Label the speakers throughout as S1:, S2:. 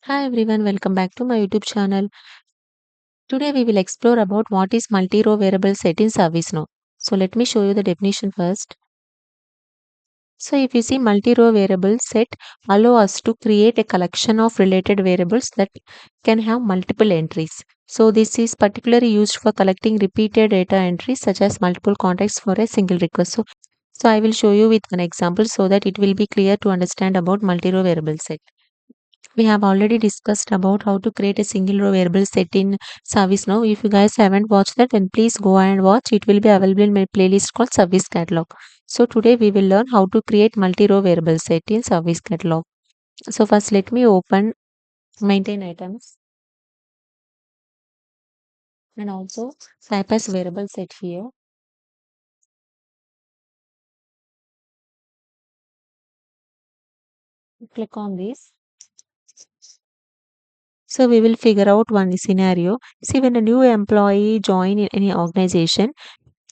S1: Hi everyone, welcome back to my YouTube channel. Today we will explore about what is multi-row variable set in ServiceNow. So let me show you the definition first. So if you see multi-row variable set allow us to create a collection of related variables that can have multiple entries. So this is particularly used for collecting repeated data entries such as multiple contacts for a single request. So I will show you with an example so that it will be clear to understand about multi-row variable set. We have already discussed about how to create a single row variable set in ServiceNow. If you guys haven't watched that, then please go and watch. It will be available in my playlist called Service Catalog. So today we will learn how to create multi-row variable set in Service Catalog. So first let me open maintain items and also type as variable set here. Click on this. So we will figure out one scenario. See, when a new employee join in any organization,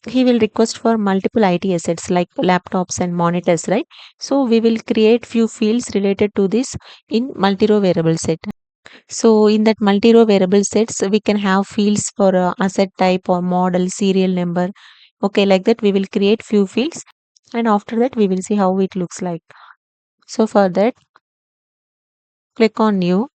S1: he will request for multiple IT assets like laptops and monitors, right? So we will create few fields related to this in multi-row variable set. So in that multi-row variable sets, we can have fields for asset type or model, serial number. Okay, like that we will create few fields and after that we will see how it looks like. So for that, click on new.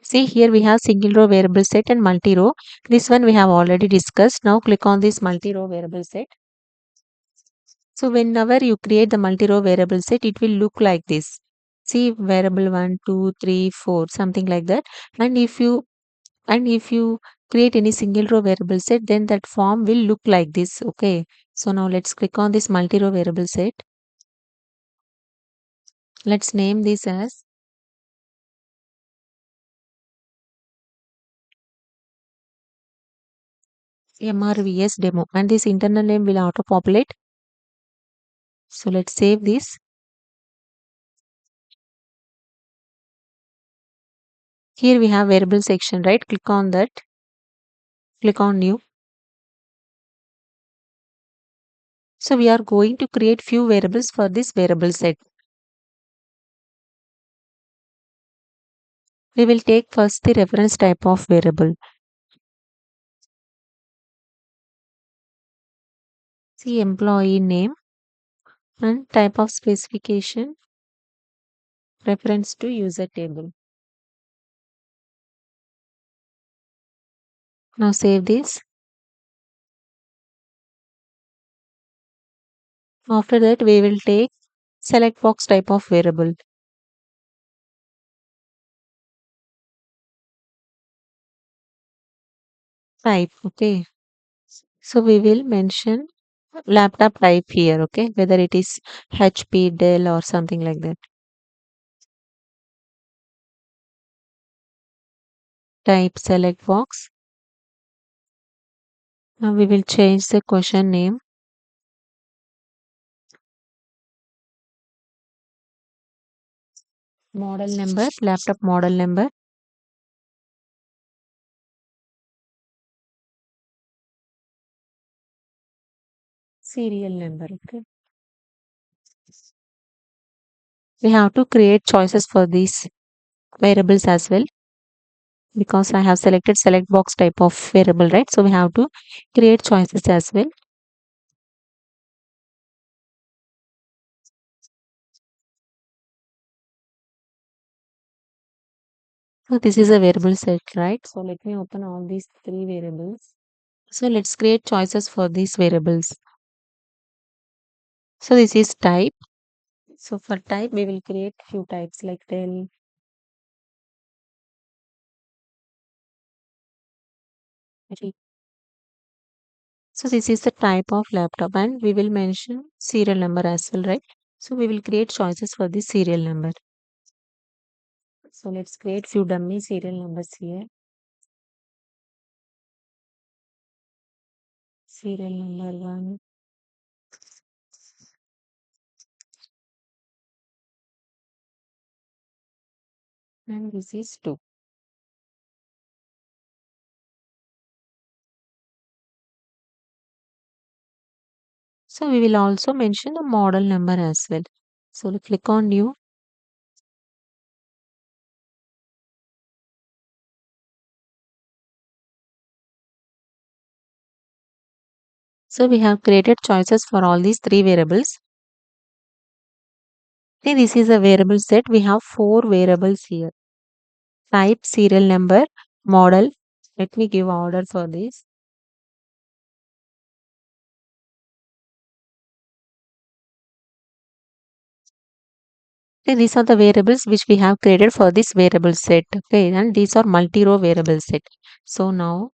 S1: See here we have single row variable set and multi-row. This one we have already discussed. Now click on this multi-row variable set. So whenever you create the multi-row variable set, it will look like this. See variable 1, 2, 3, 4, something like that. And if you create any single row variable set, then that form will look like this. Okay. So now let's click on this multi-row variable set. Let's name this as MRVS demo. And this internal name will auto populate. So let's save this. Here we have variable section, right? Click on that. Click on new. So we are going to create few variables for this variable set. We will take first the reference type of variable. See employee name and type of specification reference to user table. Now save this. After that we will take select box type of variable. Type, okay. So we will mention laptop type here, okay, whether it is HP, Dell or something like that. Type select box. Now we will change the question name. Model number, laptop model number. Serial number, okay. We have to create choices for these variables as well because I have selected select box type of variable, right? So we have to create choices as well. So this is a variable set, right? So let me open all these three variables. So let's create choices for these variables. So this is type. So for type, we will create few types like Dell. So this is the type of laptop and we will mention serial number as well, right? So we will create choices for this serial number. So let's create few dummy serial numbers here. Serial number 1, and this is 2. So we will also mention the model number as well. So click on new. So we have created choices for all these three variables. See, this is a variable set. We have four variables here. Type, serial number, model. Let me give order for this. See, these are the variables which we have created for this variable set. Okay, and these are multi-row variable set. So now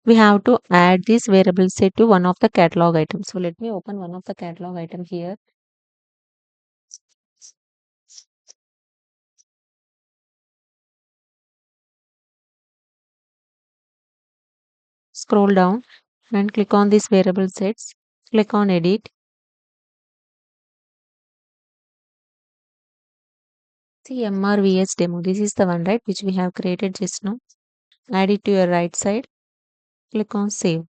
S1: we have to add this variable set to one of the catalog items. So let me open one of the catalog item here. Scroll down and click on this variable sets. Click on edit. See MRVS demo. This is the one, right, which we have created just now. Add it to your right side. Click on save.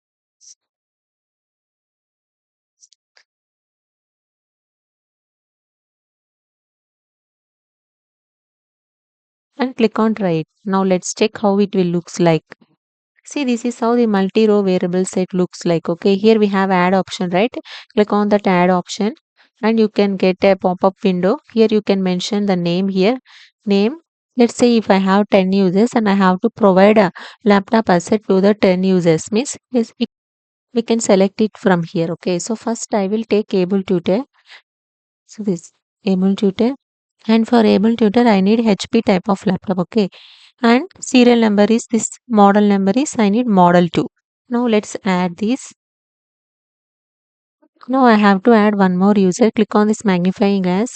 S1: And click on try it. Now let's check how it will looks like. See, this is how the multi-row variable set looks like. Okay, here we have add option, right? Click on that add option and you can get a pop-up window. Here you can mention the name here. Name. Let's say if I have 10 users and I have to provide a laptop asset to the 10 users, means yes, we can select it from here. Okay, so first I will take able tutor. So this able tutor. And for able tutor, I need HP type of laptop. Okay, and serial number is this, model number is I need model 2. Now let's add this. Now I have to add one more user. Click on this magnifying glass,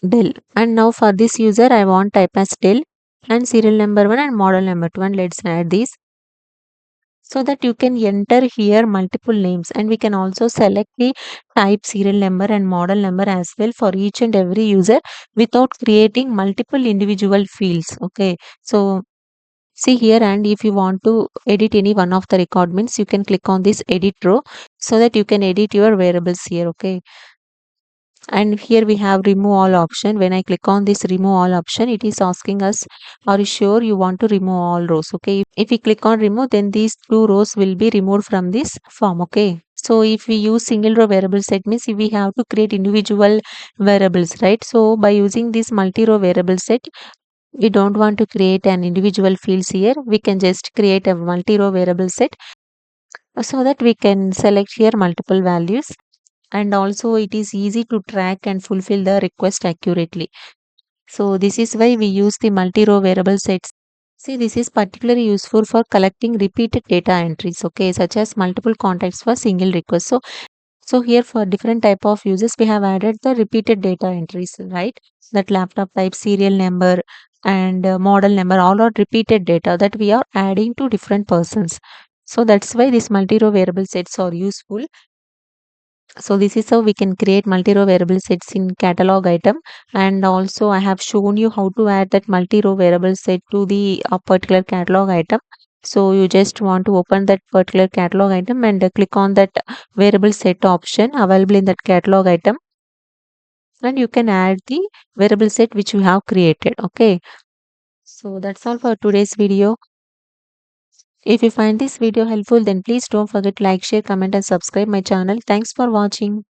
S1: Dell. And now for this user, I want type as Dell and serial number 1 and model number 2. And let's add this so that you can enter here multiple names, and we can also select the type, serial number and model number as well for each and every user without creating multiple individual fields. Okay, so see here, and if you want to edit any one of the record means you can click on this edit row so that you can edit your variables here. Okay, and here we have remove all option. When I click on this remove all option, it is asking us, are you sure you want to remove all rows? Okay, if we click on remove, then these two rows will be removed from this form. Okay, so if we use single row variable set means we have to create individual variables, right? So by using this multi row variable set, we don't want to create an individual fields here. We can just create a multi-row variable set so that we can select here multiple values, and also it is easy to track and fulfill the request accurately. So this is why we use the multi-row variable sets. See, this is particularly useful for collecting repeated data entries, okay, such as multiple contacts for single request. So here for different type of uses, we have added the repeated data entries, right? That laptop type, serial number and model number, all are repeated data that we are adding to different persons. So that's why these multi-row variable sets are useful. So this is how we can create multi-row variable sets in catalog item. And also I have shown you how to add that multi-row variable set to the particular catalog item. So you just want to open that particular catalog item and click on that variable set option available in that catalog item. And you can add the variable set which you have created. Okay. So that's all for today's video. If you find this video helpful, then please don't forget to like, share, comment and subscribe my channel. Thanks for watching.